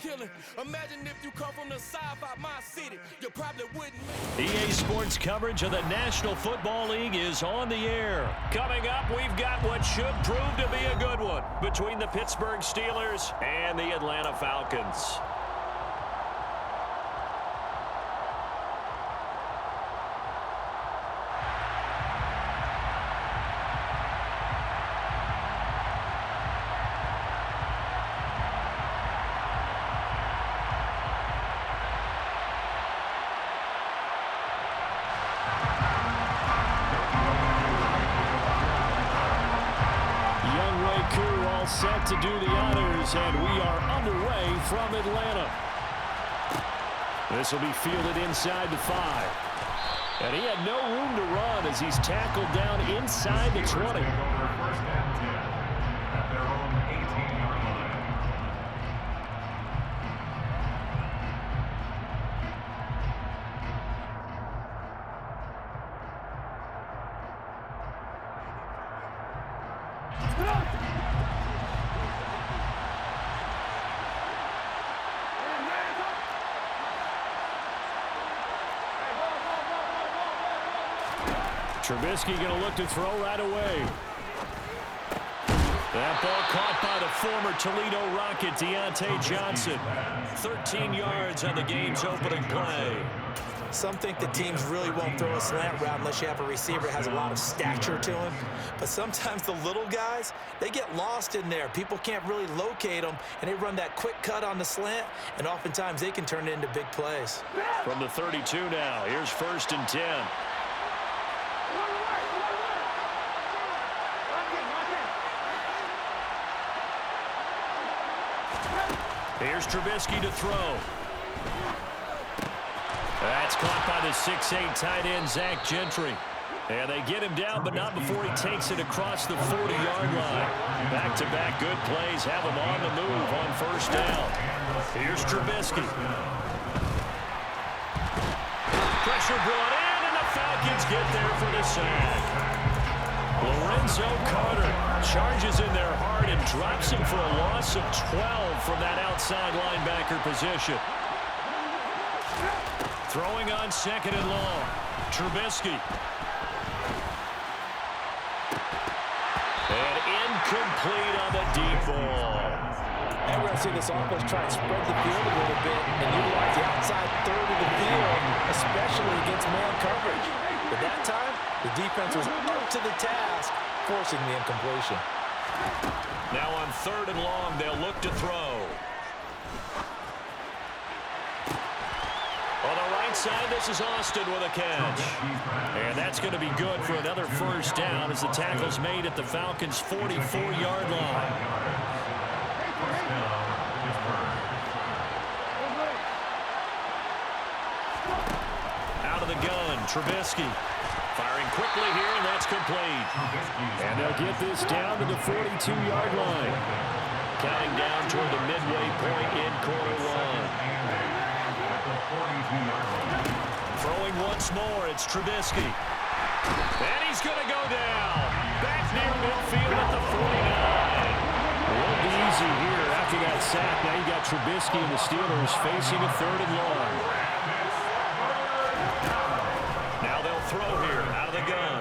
Killing. Imagine if you come from the south out my city, you probably wouldn't. EA Sports coverage of the National Football League is on the air. Coming up, we've got what should prove to be a good one between the Pittsburgh Steelers and the Atlanta Falcons. Set to do the honors, and we are underway from Atlanta. This will be fielded inside the 5. And he had no room to run as he's tackled down inside the 20. First and 10 at their own 18-yard line. Trubisky going to look to throw right away. That ball caught by the former Toledo Rocket, Deontay Johnson. 13 yards on the game's opening play. Some think the teams really won't throw a slant route unless you have a receiver that has a lot of stature to him. But sometimes the little guys, they get lost in there. People can't really locate them, and they run that quick cut on the slant, and oftentimes they can turn it into big plays. From the 32 now, here's 1st and 10. Here's Trubisky to throw. That's caught by the 6'8" tight end, Zach Gentry. And they get him down, but not before he takes it across the 40-yard line. Back-to-back good plays have him on the move on 1st down. Here's Trubisky. Pressure brought in, and the Falcons get there for the sack. Lorenzo Carter charges in there hard and drops him for a loss of 12 from that outside linebacker position. Throwing on 2nd and long. Trubisky. And incomplete on the deep ball. And we're going to see this offense try to spread the field a little bit and utilize the outside third of the field, especially against man coverage. But that time, the defense was up to the task, forcing the incompletion. Now on 3rd and long, they'll look to throw. On the right side, this is Austin with a catch. And that's going to be good for another 1st down as the tackle's made at the Falcons' 44-yard line. Out of the gun, Trubisky. Firing quickly here, and that's complete. And they'll get this down to the 42-yard line. Counting down toward the midway point in quarter 1. Throwing once more, it's Trubisky. And he's going to go down. Back near midfield at the 49. It won't be easy here after that sack. Now you got Trubisky and the Steelers facing a 3rd and long. Now they'll throw here out of the gun.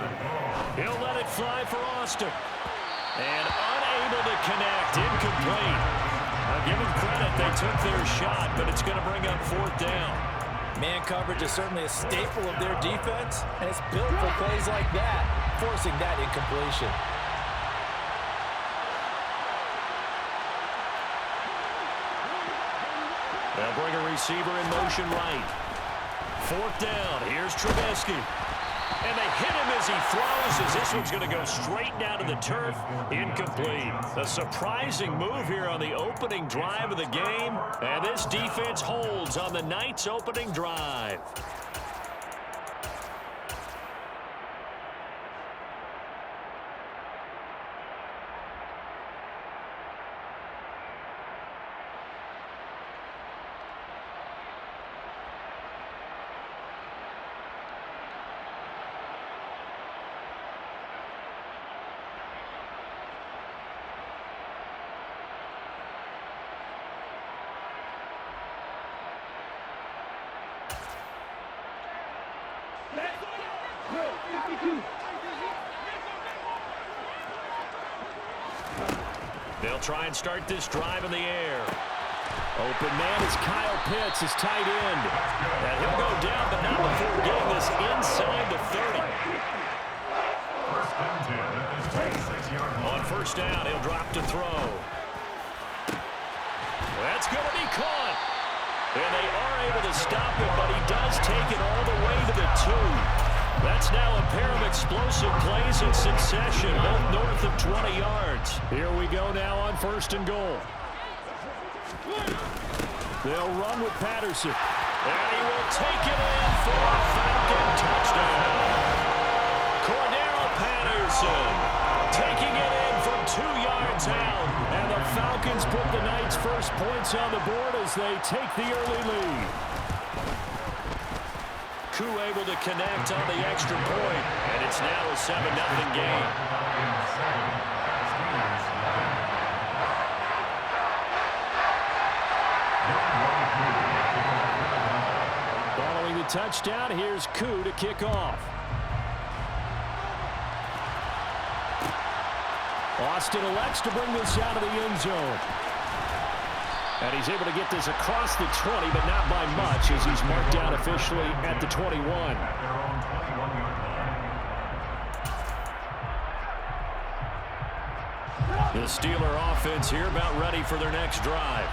He'll let it fly for Austin. And unable to connect, incomplete. I'll give them credit, they took their shot, but it's going to bring up 4th down. Man coverage is certainly a staple of their defense, and it's built for plays like that, forcing that incompletion. They'll bring a receiver in motion right. 4th down, here's Trubisky. And they hit him as he throws, as this one's going to go straight down to the turf. Incomplete. A surprising move here on the opening drive of the game. And this defense holds on the night's opening drive. They'll try and start this drive in the air. Open man is Kyle Pitts, his tight end. And he'll go down, but not before getting this inside the 30. First and 10 at the 26-yard line. On first down, he'll drop to throw. That's going to be caught. And they are able to stop it, but he does take it all the way to the 2. That's now a pair of explosive plays in succession, both north of 20 yards. Here we go now on first and goal. They'll run with Patterson. And he will take it in for a Falcon touchdown. Cordero Patterson taking it in from 2 yards out. And the Falcons put the Knights' first points on the board as they take the early lead. Koo able to connect on the extra point, and it's now a 7-0 game. Following the touchdown, here's Koo to kick off. Austin elects to bring this out of the end zone. And he's able to get this across the 20, but not by much, as he's marked down officially at the 21. The Steeler offense here about ready for their next drive.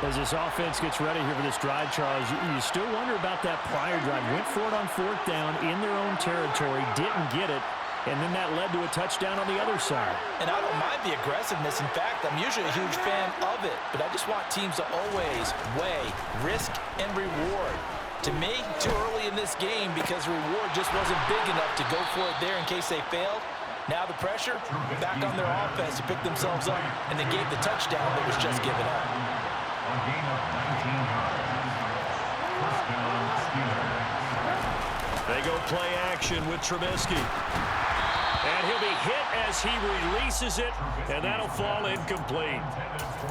As this offense gets ready here for this drive, Charles, you still wonder about that prior drive. Went for it on fourth down in their own territory, didn't get it, and then that led to a touchdown on the other side. And I don't mind the aggressiveness. In fact, I'm usually a huge fan of it. But I just want teams to always weigh risk and reward. To me, too early in this game because reward just wasn't big enough to go for it there in case they failed. Now the pressure, back on their offense to pick themselves up, and they gave the touchdown that was just given up. A gain of 19 yards. First down, Steelers. They go play action with Trubisky. And he'll be hit as he releases it, and that'll fall incomplete.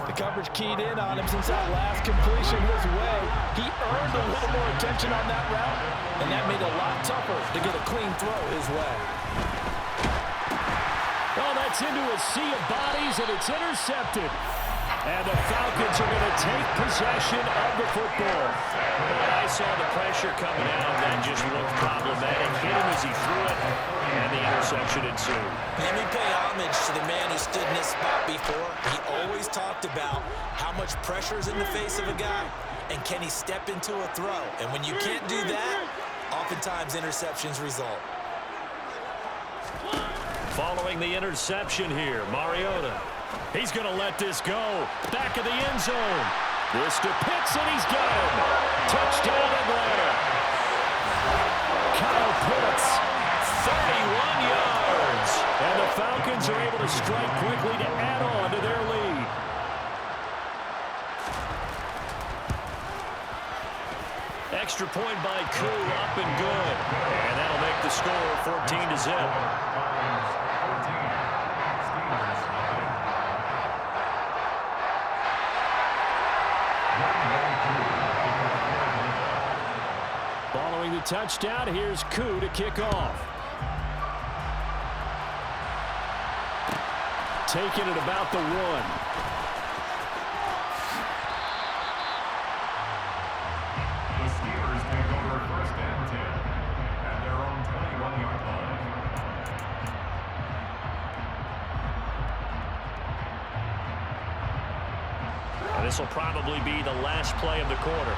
The coverage keyed in on him since that last completion his way. He earned a little more attention on that route, and that made it a lot tougher to get a clean throw his way. Oh, that's into a sea of bodies, and it's intercepted. And the Falcons are going to take possession of the football. I saw the pressure coming out, and that just looked problematic. Hit him as he threw it, and the interception ensued. Let me pay homage to the man who stood in this spot before. He always talked about how much pressure is in the face of a guy, and can he step into a throw. And when you can't do that, oftentimes interceptions result. Following the interception here, Mariota. He's going to let this go. Back of the end zone. This to Pitts, and he's got him. Touchdown, Atlanta. Kyle Pitts, 31 yards. And the Falcons are able to strike quickly to add on to their lead. Extra point by Koo, up and good. And that'll make the score 14-0. Following the touchdown, here's Koo to kick off. Taking it about the 1. The Steelers take over first and 10 at their own 21-yard line. And this will probably be the last play of the quarter.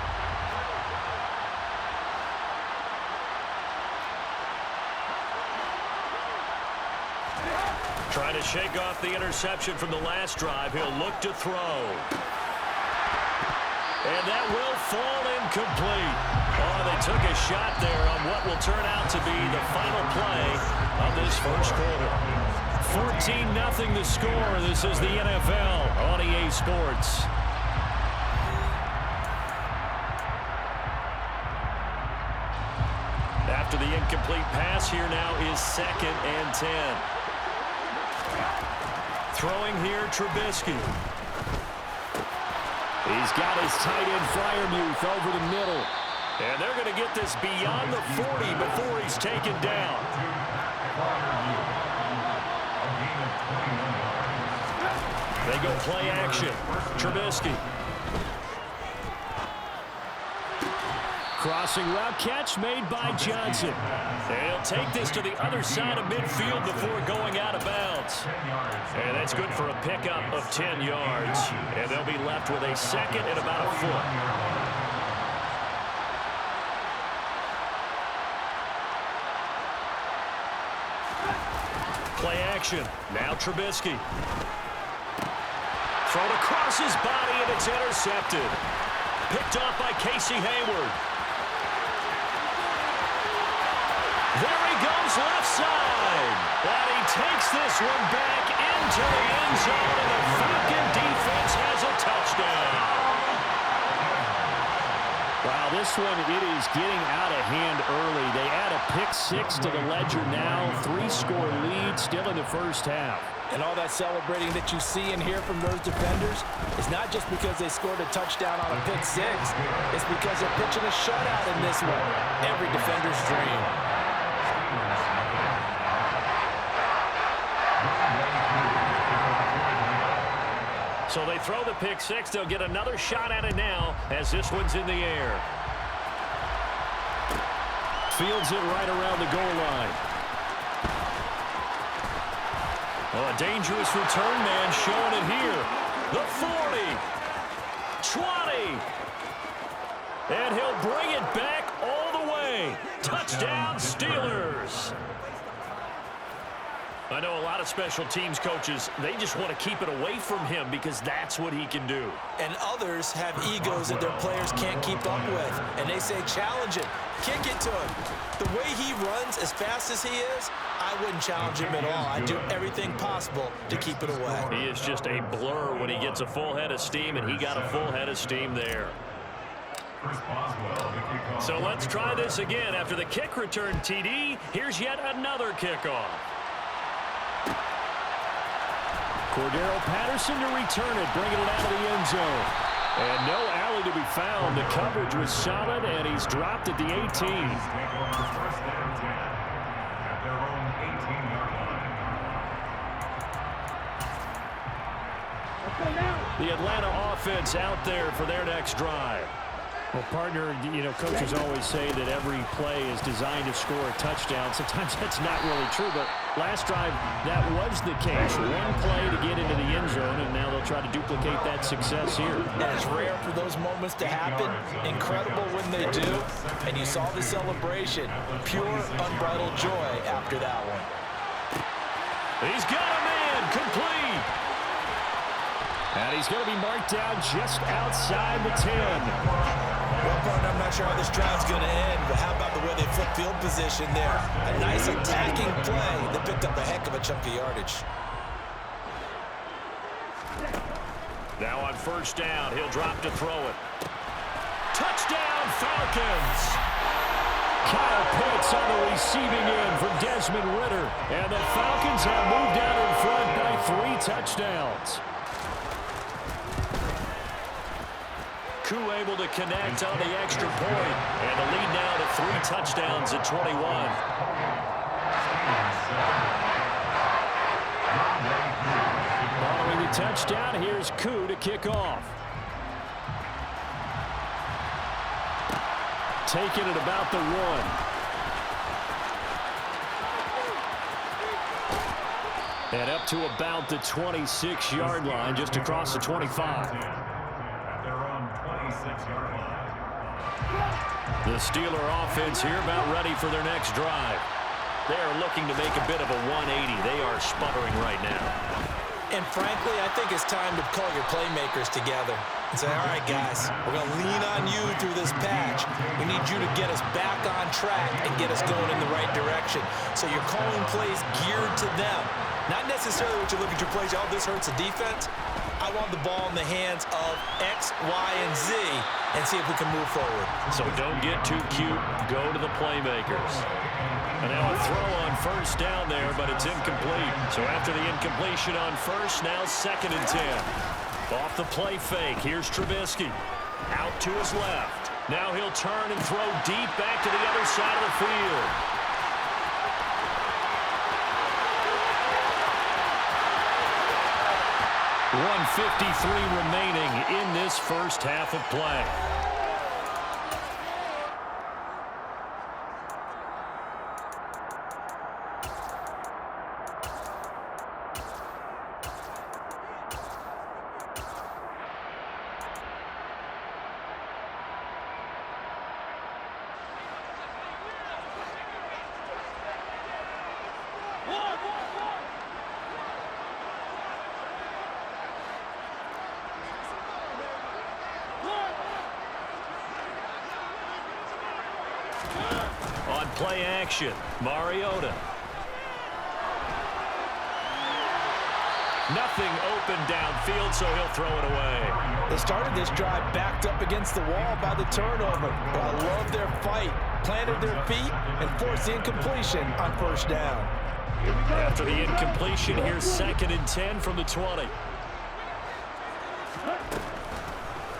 Trying to shake off the interception from the last drive. He'll look to throw. And that will fall incomplete. Oh, they took a shot there on what will turn out to be the final play of this first quarter. 14-0 the score. This is the NFL on EA Sports. After the incomplete pass, here now is 2nd and 10. Throwing here, Trubisky. He's got his tight end Freiermuth over the middle. And they're going to get this beyond the 40 before he's taken down. They go play action. Trubisky. Crossing route catch made by Johnson. And he'll take this to the other side of midfield before going out of bounds. And that's good for a pickup of 10 yards. And they'll be left with a second and about a foot. Play action. Now Trubisky. Thrown across his body, and it's intercepted. Picked off by Casey Hayward. There he goes, left side. And he takes this one back into the end zone, and the Falcon defense has a touchdown. Wow, this one, it is getting out of hand early. They add a pick-6 to the ledger now. 3-score lead still in the first half. And all that celebrating that you see and hear from those defenders is not just because they scored a touchdown on a pick-6. It's because they're pitching a shutout in this one. Every defender's dream. So they throw the pick-6. They'll get another shot at it now as this one's in the air. Fields it right around the goal line. Oh, a dangerous return man showing it here. The 40. 20. And he'll bring it back all the way. Touchdown, Steelers. I know a lot of special teams coaches, they just want to keep it away from him because that's what he can do. And others have egos that their players can't keep up with. And they say, challenge him, kick it to him. The way he runs as fast as he is, I wouldn't challenge him at all. I'd do everything possible to keep it away. He is just a blur when he gets a full head of steam, and he got a full head of steam there. So let's try this again. After the kick return TD, here's yet another kickoff. Cordero Patterson to return it, bringing it out of the end zone. And no alley to be found. The coverage was solid, and he's dropped at the 18. The Atlanta offense out there for their next drive. Well, partner, you know, coaches always say that every play is designed to score a touchdown. Sometimes that's not really true, but last drive, that was the case. One play to get into the end zone, and now they'll try to duplicate that success here. And it's rare for those moments to happen. Incredible when they do. And you saw the celebration. Pure, unbridled joy after that one. He's got a man, complete. And he's going to be marked down just outside the 10. Well, partner, I'm not sure how this drive's going to end, but how about the way they flip field position there? A nice attacking play that picked up a heck of a chunk of yardage. Now on first down, he'll drop to throw it. Touchdown, Falcons! Kyle Pitts on the receiving end from Desmond Ridder. And the Falcons have moved out in front by 3 touchdowns. Koo able to connect on the extra point. And the lead now to 3 touchdowns at 21. Following the touchdown, here's Koo to kick off. Taking it about the 1. And up to about the 26-yard line, just across the 25. The Steeler offense here about ready for their next drive. They are looking to make a bit of a 180. They are sputtering right now. And frankly, I think it's time to call your playmakers together and say, all right, guys, we're going to lean on you through this patch. We need you to get us back on track and get us going in the right direction. So you're calling plays geared to them. Not necessarily what you look at your plays, oh, this hurts the defense. I want the ball in the hands of X, Y, and Z and see if we can move forward. So don't get too cute. Go to the playmakers. And now a throw on first down there, but it's incomplete. So after the incompletion on first, now 2nd and 10. Off the play fake, here's Trubisky. Out to his left. Now he'll turn and throw deep back to the other side of the field. .153 remaining in this first half of play. On play action, Mariota. Nothing open downfield, so he'll throw it away. They started this drive backed up against the wall by the turnover, but I love their fight. Planted their feet and forced the incompletion on first down. After the incompletion, here's 2nd and 10 from the 20.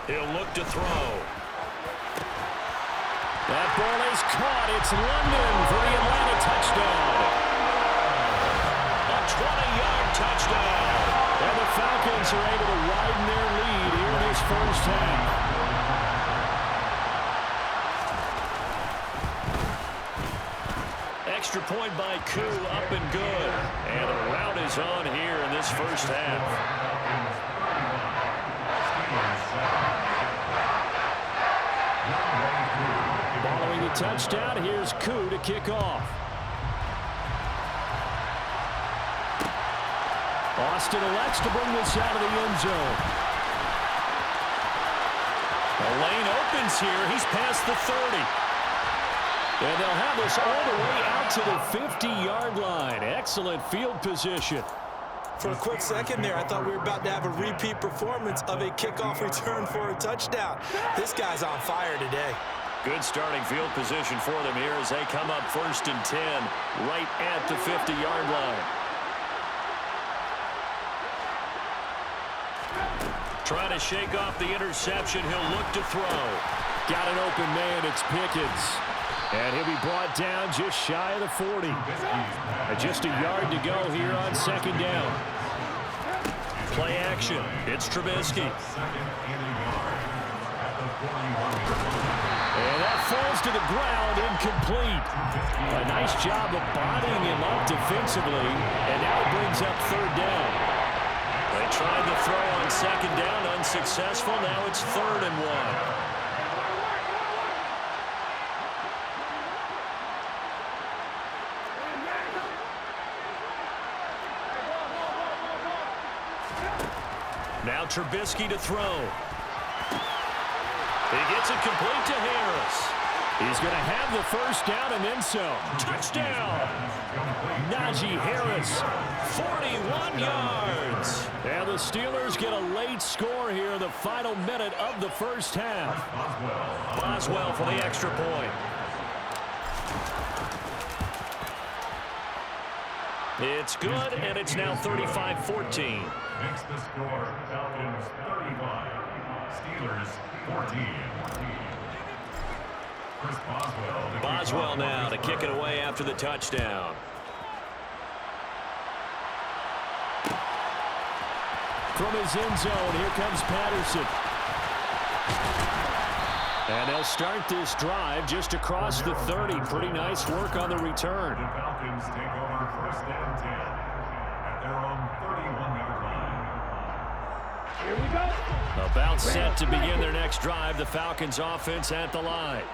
He'll look to throw. That ball is caught. It's London for the Atlanta touchdown. A 20-yard touchdown. And the Falcons are able to widen their lead here in this first half. Extra point by Koo, up and good. And a rout is on here in this first half. Following the touchdown, here's Koo to kick off. Austin elects to bring this out of the end zone. The lane opens here. He's past the 30. And they'll have this all the way out to the 50-yard line. Excellent field position. For a quick second there, I thought we were about to have a repeat performance of a kickoff return for a touchdown. This guy's on fire today. Good starting field position for them here as they come up 1st and 10 right at the 50-yard line. Trying to shake off the interception. He'll look to throw. Got an open man. It's Pickens. And he'll be brought down just shy of the 40. Just a yard to go here on 2nd down. Play action. It's Trubisky. And that falls to the ground, incomplete. A nice job of bodying him up defensively, and now it brings up 3rd down. They tried to throw on 2nd down, unsuccessful. Now it's 3rd and 1. Now Trubisky to throw. He gets it complete to Harris. He's going to have the 1st down and then some. Touchdown! Najee Harris. 41 yards. And the Steelers get a late score here in the final minute of the first half. Boswell for the extra point. It's good, and it's now 35-14. Makes the score Falcons 35, Steelers 14. Chris Boswell now to kick it away after the touchdown. From his end zone, here comes Patterson. And they'll start this drive just across the 30. Pretty nice work on the return. The Falcons take over 1st and 10 at their own 31-yard line. Here we go. About set to begin their next drive. The Falcons offense at the line.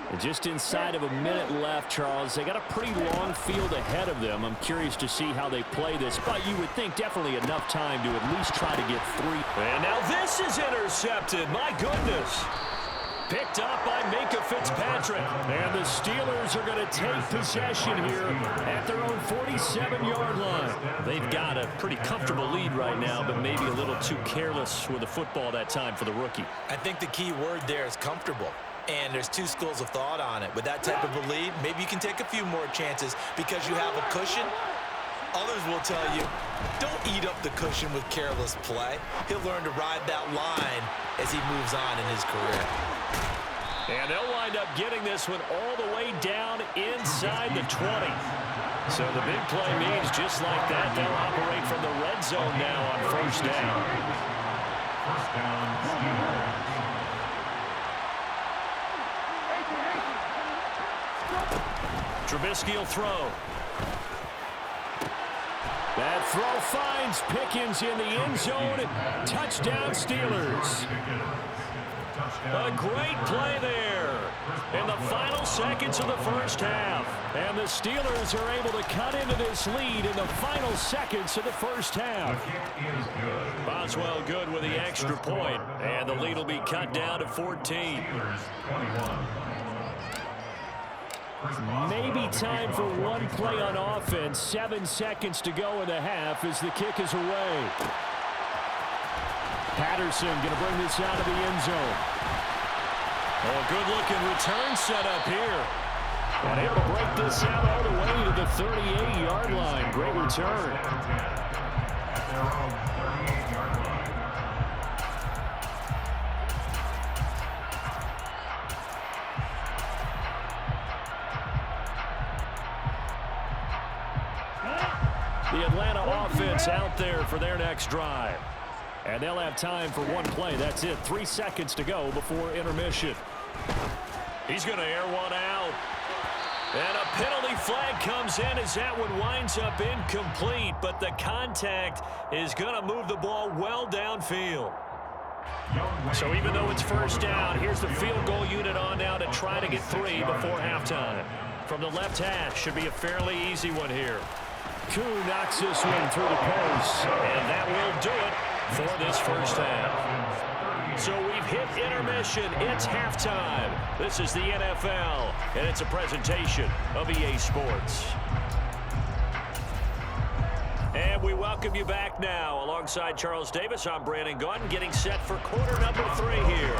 And just inside of a minute left, Charles. They got a pretty long field ahead of them. I'm curious to see how they play this, but you would think definitely enough time to at least try to get 3. And now this is intercepted. My goodness. Picked up by Minkah Fitzpatrick. And the Steelers are going to take possession here at their own 47-yard line. They've got a pretty comfortable lead right now, but maybe a little too careless with the football that time for the rookie. I think the key word there is comfortable. And there's two schools of thought on it. With that type of a lead, maybe you can take a few more chances because you have a cushion. Others will tell you, don't eat up the cushion with careless play. He'll learn to ride that line as he moves on in his career. And they'll wind up getting this one all the way down inside the 20. So the big play means just like that, they'll operate from the red zone now on first down. First down, Steelers. Trubisky will throw. That throw finds Pickens in the end zone. Touchdown, Steelers. A great play there in the final seconds of the first half. And the Steelers are able to cut into this lead in the final seconds of the first half. Boswell good with the extra point, and the lead will be cut down to 14. Maybe time for one play on offense. 7 seconds to go in the half as the kick is away. Patterson going to bring this out of the end zone. Oh, a good-looking return set up here. And able to break this out all the way to the 38-yard line. Great return. At their own 38-yard line. The Atlanta offense out there for their next drive. And they'll have time for one play. That's it. 3 seconds to go before intermission. He's going to air one out. And a penalty flag comes in as that one winds up incomplete. But the contact is going to move the ball well downfield. So even though it's first down, here's the field goal unit on now to try to get 3 before halftime. From the left hash, should be a fairly easy one here. Koo knocks this one through the post. And that will do it for this first half. So we've hit intermission. It's halftime. This is the NFL, and it's a presentation of EA Sports. And we welcome you back now. Alongside Charles Davis, I'm Brandon Gaudin, getting set for quarter number 3 here.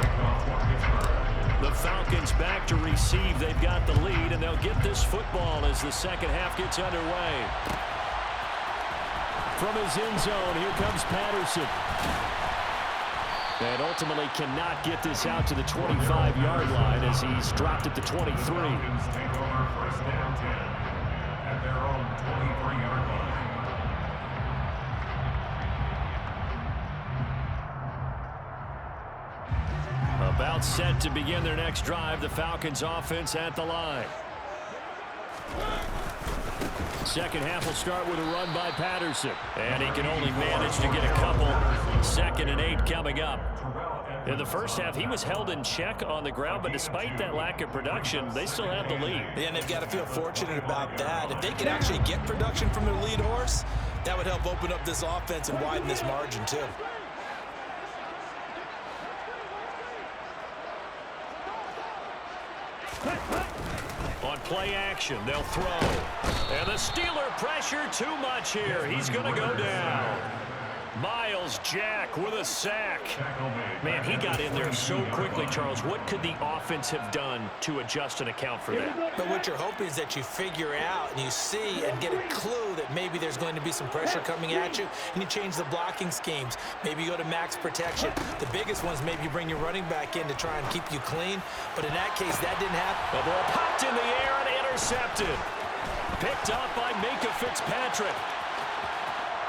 The Falcons back to receive. They've got the lead, and they'll get this football as the second half gets underway. From his end zone, here comes Patterson. And ultimately cannot get this out to the 25-yard line as he's dropped it to 23. Falcons take over first down 10 at their own 23-yard line. About set to begin their next drive, the Falcons offense at the line. Second half will start with a run by Patterson. And he can only manage to get a couple. 2nd and 8 coming up. In the first half, he was held in check on the ground, but despite that lack of production, they still have the lead. And they've got to feel fortunate about that. If they could actually get production from their lead horse, that would help open up this offense and widen this margin too. On play action, they'll throw. And the Steeler pressure too much here. He's going to go down. Myles Jack with a sack. Man, he got in there so quickly, Charles. What could the offense have done to adjust and account for that? But what you're hoping is that you figure out and you see and get a clue that maybe there's going to be some pressure coming at you, and you change the blocking schemes. Maybe you go to max protection. The biggest ones, maybe you bring your running back in to try and keep you clean. But in that case, that didn't happen. The ball popped in the air and intercepted. Picked up by Minkah Fitzpatrick.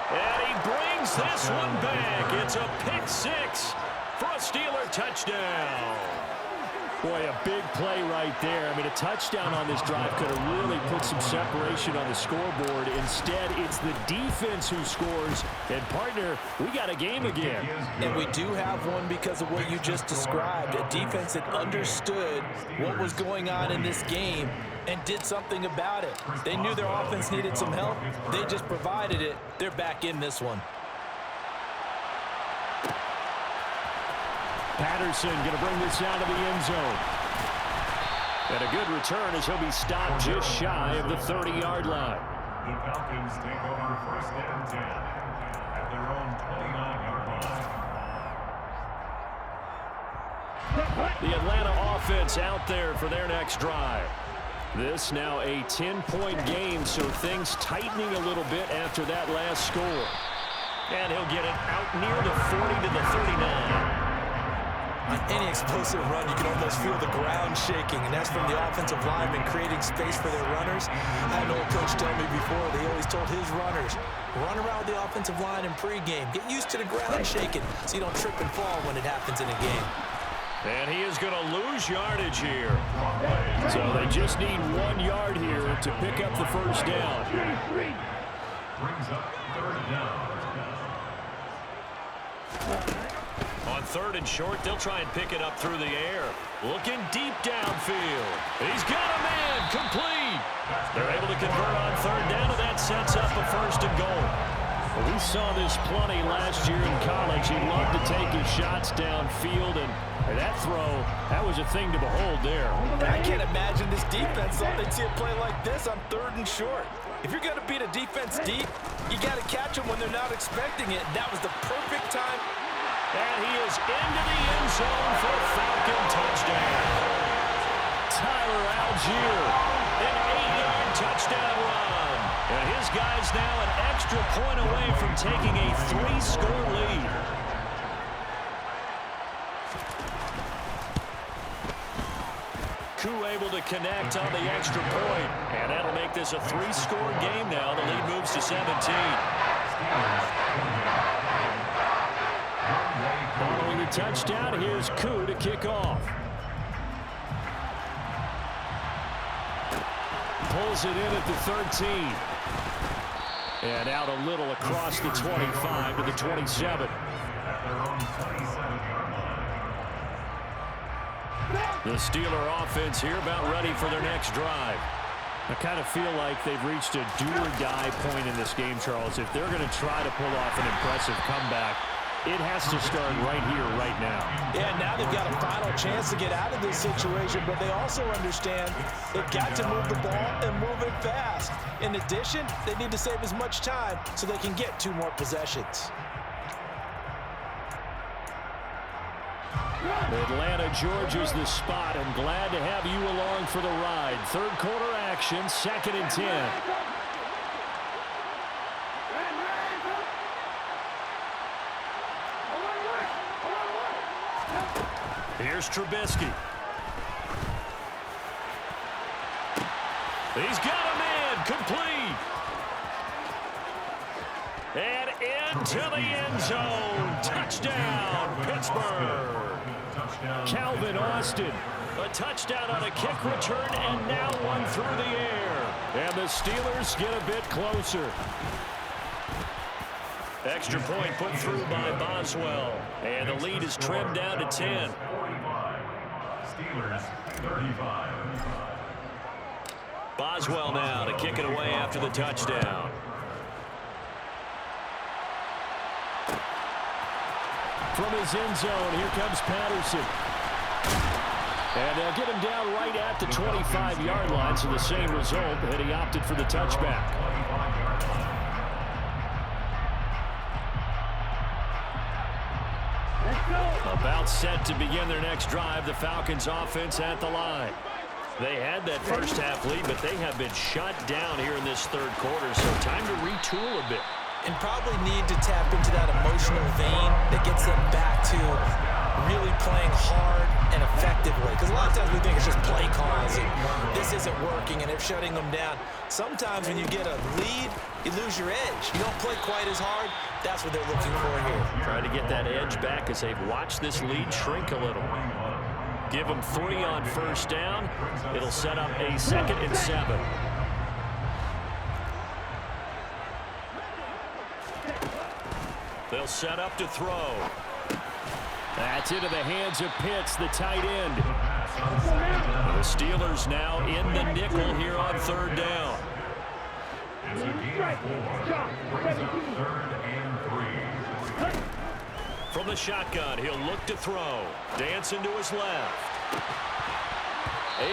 And he brings this one back. It's a pick 6 for a Steeler touchdown. Boy, a big play right there. I mean, a touchdown on this drive could have really put some separation on the scoreboard. Instead, it's the defense who scores. And, partner, we got a game again. And we do have one because of what you just described. A defense that understood what was going on in this game and did something about it. They knew their offense needed some help. They just provided it. They're back in this one. Patterson going to bring this out of the end zone. And a good return as he'll be stopped just shy of the 30-yard line. The Falcons take over first down 10 at their own 29-yard line. The Atlanta offense out there for their next drive. This now a 10-point game, so things tightening a little bit after that last score. And he'll get it out near the 40 to the 39. On any explosive run, you can almost feel the ground shaking, and that's from the offensive linemen creating space for their runners. I had an old coach tell me before, they always told his runners, run around the offensive line in pregame. Get used to the ground shaking so you don't trip and fall when it happens in a game. And he is going to lose yardage here. So they just need 1 yard here to pick up the first down. Brings up third down. On 3rd and short, they'll try and pick it up through the air. Looking deep downfield. He's got a man, complete. They're able to convert on 3rd down, and that sets up a 1st and goal. Well, we saw this plenty last year in college. He loved to take his shots downfield, and that throw, that was a thing to behold there. I can't imagine this defense thought they'd see a play like this on 3rd and short. If you're going to beat a defense deep, you got to catch them when they're not expecting it. That was the perfect time. And he is into the end zone for a Falcon touchdown. Tyler Algier, an 8-yard touchdown run. And his guy's now an extra point away from taking a 3-score lead. Koo able to connect on the extra point. And that'll make this a 3-score game now. The lead moves to 17. Following the touchdown, here's Koo to kick off. Pulls it in at the 13. And out a little across the 25 to the 27. The Steeler offense here about ready for their next drive. I kind of feel like they've reached a do-or-die point in this game, Charles. If they're going to try to pull off an impressive comeback, it has to start right here, right now. Yeah, now they've got a final chance to get out of this situation, but they also understand they've got to move the ball and move it fast. In addition, they need to save as much time so they can get 2 more possessions. Atlanta, Georgia's the spot. I'm glad to have you along for the ride. 3rd quarter action, 2nd and 10. Here's Trubisky. He's got a man, complete. And into the end zone. Touchdown, Pittsburgh. Calvin Austin. A touchdown on a kick return, and now one through the air. And the Steelers get a bit closer. Extra point put through by Boswell. And the lead is trimmed down to 10. 45. Steelers 35. Boswell now to kick it away after the touchdown. From his end zone, here comes Patterson. And they'll get him down right at the 25-yard line, so the same result, and he opted for the touchback. About set to begin their next drive, the Falcons offense at the line. They had that first half lead, but they have been shut down here in this 3rd quarter, so time to retool a bit. And probably need to tap into that emotional vein that gets them back to really playing hard and effectively. Because a lot of times we think it's just play calls and this isn't working and they're shutting them down. Sometimes when you get a lead, you lose your edge. You don't play quite as hard. That's what they're looking for here. Trying to get that edge back as they've watched this lead shrink a little. Give them 3 on 1st down. It'll set up a 2nd and 7. They'll set up to throw. That's into the hands of Pitts, the tight end. The Steelers now in the nickel here on 3rd down. It's a game 4. Brings up 3rd and 3. From the shotgun, he'll look to throw. Dancing to his left.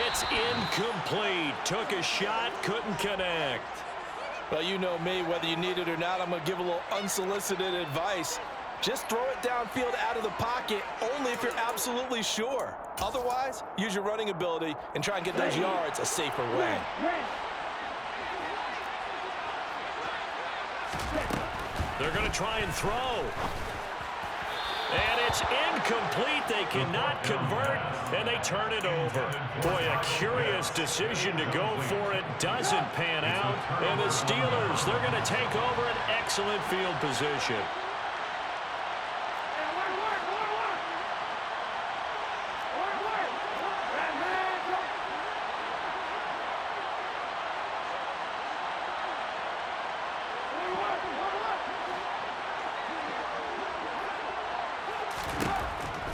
It's incomplete. Took a shot, couldn't connect. Well, you know me, whether you need it or not, I'm going to give a little unsolicited advice. Just throw it downfield out of the pocket only if you're absolutely sure. Otherwise, use your running ability and try and get those yards a safer way. They're going to try and throw. And it's incomplete. They cannot convert, and they turn it over. Boy, a curious decision to go for it. Doesn't pan out. And the Steelers, they're going to take over an excellent field position.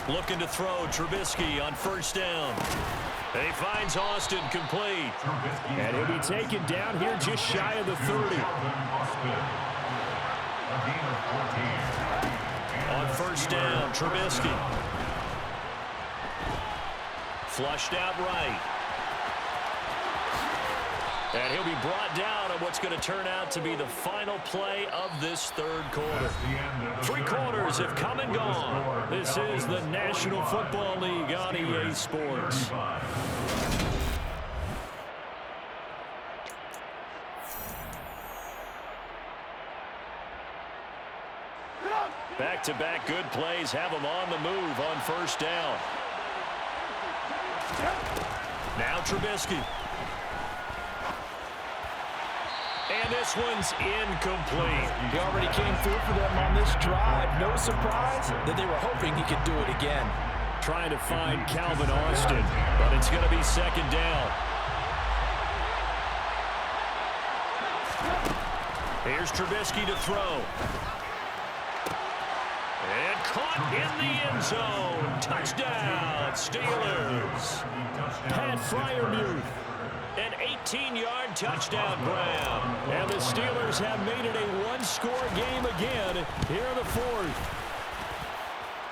Looking to throw, Trubisky on first down. He finds Austin complete. And he'll be taken down here just shy of the 30. On first down, Trubisky. Flushed out right. And he'll be brought down on what's going to turn out to be the final play of this third quarter. 3 quarters have come and gone. This is the National Football League on EA Sports. Back-to-back good plays have them on the move on first down. Now Trubisky. And this one's incomplete. He already came through for them on this drive. No surprise that they were hoping he could do it again. Trying to find Calvin Austin, but it's going to be second down. Here's Trubisky to throw. And caught in the end zone. Touchdown, Steelers. Pat Freiermuth. An 18-yard touchdown grab. And the Steelers have made it a one-score game again here in the fourth.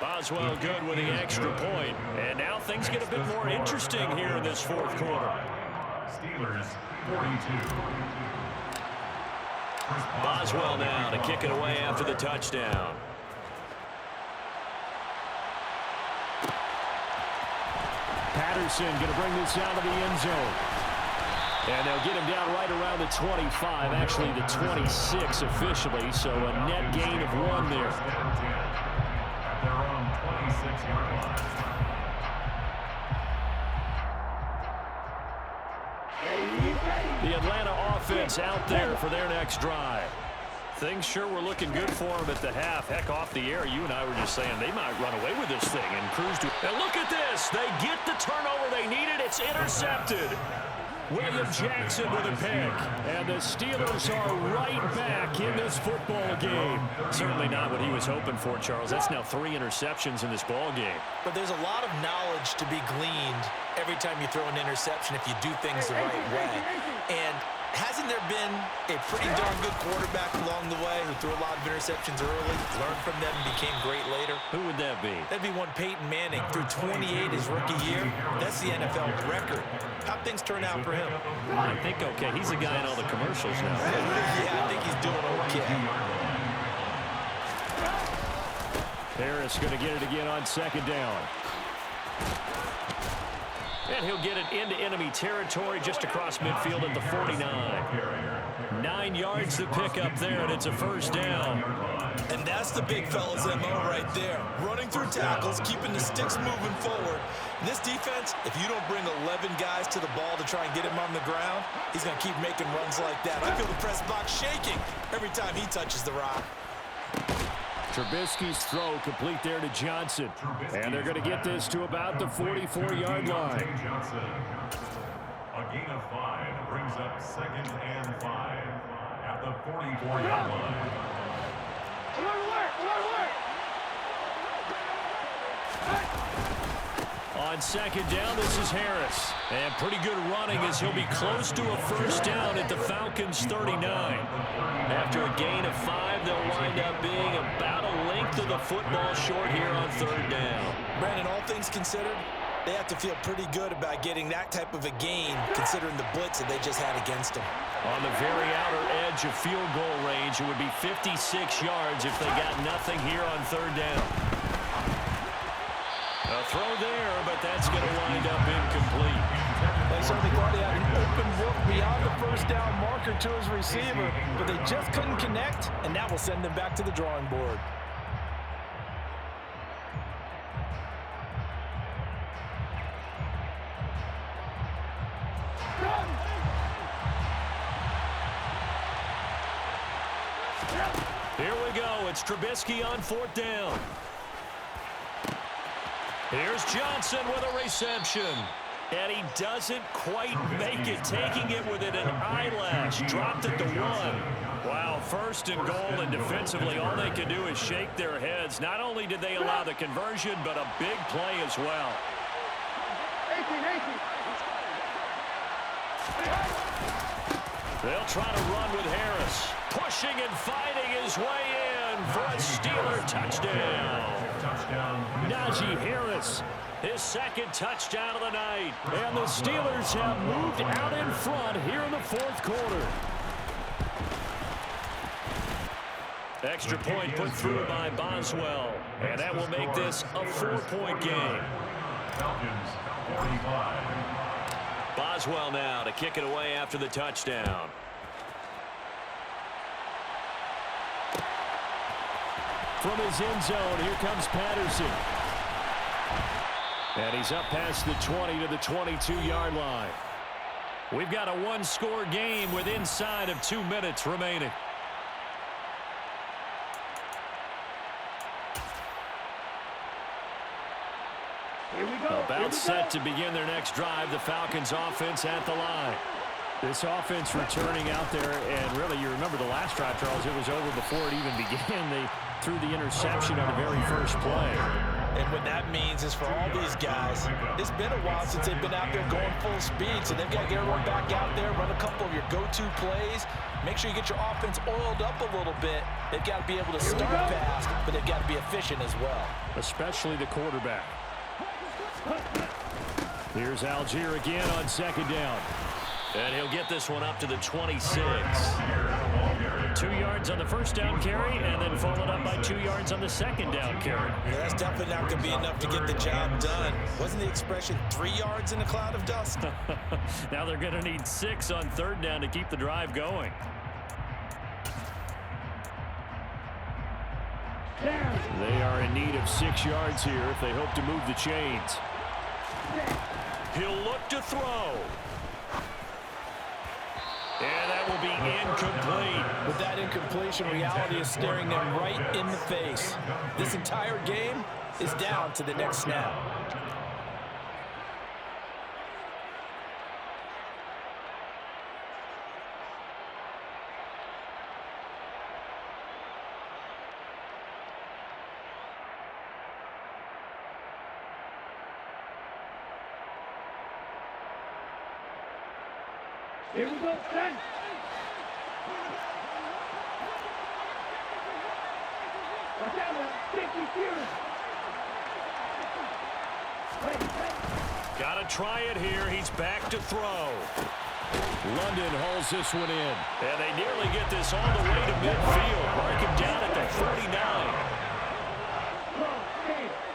Boswell good with the extra point. And now things get a bit more interesting here in this fourth quarter. Steelers 42. Boswell now to kick it away after the touchdown. Patterson going to bring this out of the end zone. And they'll get him down right around the 25, actually the 26 officially, so a net gain of 1 there. At their own 26-yard line. The Atlanta offense out there for their next drive. Things sure were looking good for them at the half. Heck, off the air, you and I were just saying they might run away with this thing and cruise to... And look at this. They get the turnover they needed. It's intercepted. William Jackson with a pick. And the Steelers are right back in this football game. Certainly not what he was hoping for, Charles. That's now 3 interceptions in this ball game. But there's a lot of knowledge to be gleaned every time you throw an interception if you do things the right way. And hasn't there been a pretty darn good quarterback along the way who threw a lot of interceptions early, learned from them, and became great later? Who would that be? That'd be one Peyton Manning. Threw 28 his rookie year. That's the NFL record. How'd things turn out for him? I think okay. He's the guy in all the commercials now. Yeah, I think he's doing okay. Harris going to get it again on second down. And he'll get it into enemy territory just across midfield at the 49. 9 yards to pick up there, and it's a first down. And that's the big fella's MO right there. Running through tackles, keeping the sticks moving forward. In this defense, if you don't bring 11 guys to the ball to try and get him on the ground, he's going to keep making runs like that. I feel the press box shaking every time he touches the rock. Trubisky's throw complete there to Johnson. And they're going to get this to about the 44-yard line. Johnson. A gain of 5 brings up 2nd and 5 at the 44-yard line. On second down, this is Harris. And pretty good running as he'll be close to a first down at the Falcons' 39. After a gain of 5, they'll wind up being about a length of the football short here on third down. Brandon, all things considered, they have to feel pretty good about getting that type of a gain considering the blitz that they just had against them. On the very outer edge of field goal range, it would be 56 yards if they got nothing here on third down. A throw there, but that's going to wind up incomplete. They certainly thought he had an open look beyond the first down marker to his receiver, but they just couldn't connect, and that will send them back to the drawing board. Here we go. It's Trubisky on 4th down. Here's Johnson with a reception. And he doesn't quite make it, taking it within an eyelash. Dropped it to 1. Wow, 1st and goal, and defensively all they can do is shake their heads. Not only did they allow the conversion, but a big play as well. They'll try to run with Harris. Pushing and fighting his way in for a Steeler touchdown. Najee Harris, his 2nd touchdown of the night. And the Steelers have moved out in front here in the 4th quarter. Extra point put through by Boswell. And that will make this a 4-point game. Falcons 45. Boswell now to kick it away after the touchdown. From his end zone, here comes Patterson. And he's up past the 20 to the 22-yard line. We've got a 1-score game with inside of 2 minutes remaining. About set to begin their next drive. The Falcons offense at the line. This offense returning out there, and really, you remember the last drive, Charles, it was over before it even began. They threw the interception on the very first play. And what that means is for all these guys, it's been a while since they've been out there going full speed, so they've got to get everyone back out there, run a couple of your go-to plays, make sure you get your offense oiled up a little bit. They've got to be able to start fast, but they've got to be efficient as well. Especially the quarterback. Here's Algier again on 2nd down. And he'll get this one up to the 26. 2 yards on the 1st down carry, and then followed up by 2 yards on the 2nd down carry. Yeah, that's definitely not going to be enough to get the job done. Wasn't the expression 3 yards in a cloud of dust? Now they're going to need 6 on 3rd down to keep the drive going. They are in need of 6 yards here if they hope to move the chains. He'll look to throw. And that will be incomplete. With that incompletion, reality is staring them right in the face. This entire game is down to the next snap. Here we go, son. Watch out, man. Take you serious. Got to try it here. He's back to throw. London hauls this one in. And they nearly get this all the way to midfield. Mark him down at the 49.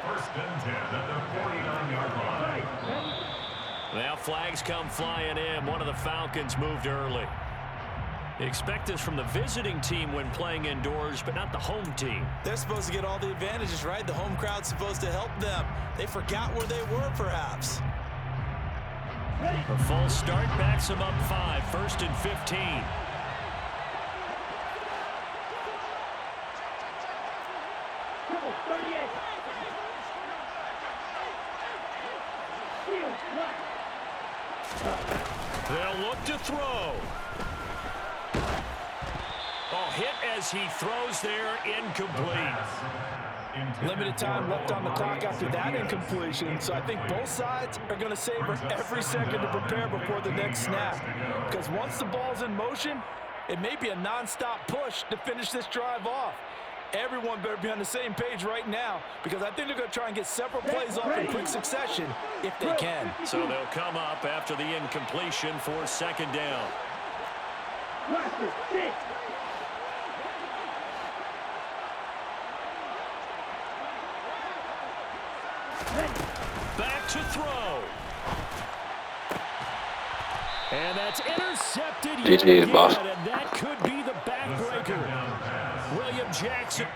1st and 10 at the 49-yard line. Now flags come flying in. One of the Falcons moved early. Expect this from the visiting team when playing indoors, but not the home team. They're supposed to get all the advantages, right? The home crowd's supposed to help them. They forgot where they were, perhaps. A full start backs them up 5. 1st and 15. They'll look to throw. Hit as he throws there, incomplete. Limited time left on the clock after that incompletion, so I think both sides are going to savor every second to prepare before the next snap. Because once the ball's in motion, it may be a non-stop push to finish this drive off. Everyone better be on the same page right now, because I think they're going to try and get several plays off in quick succession if they can. So they'll come up after the incompletion for 2nd down. Back to throw. And that's intercepted GG, boss. and that could be the backbreaker. William Jackson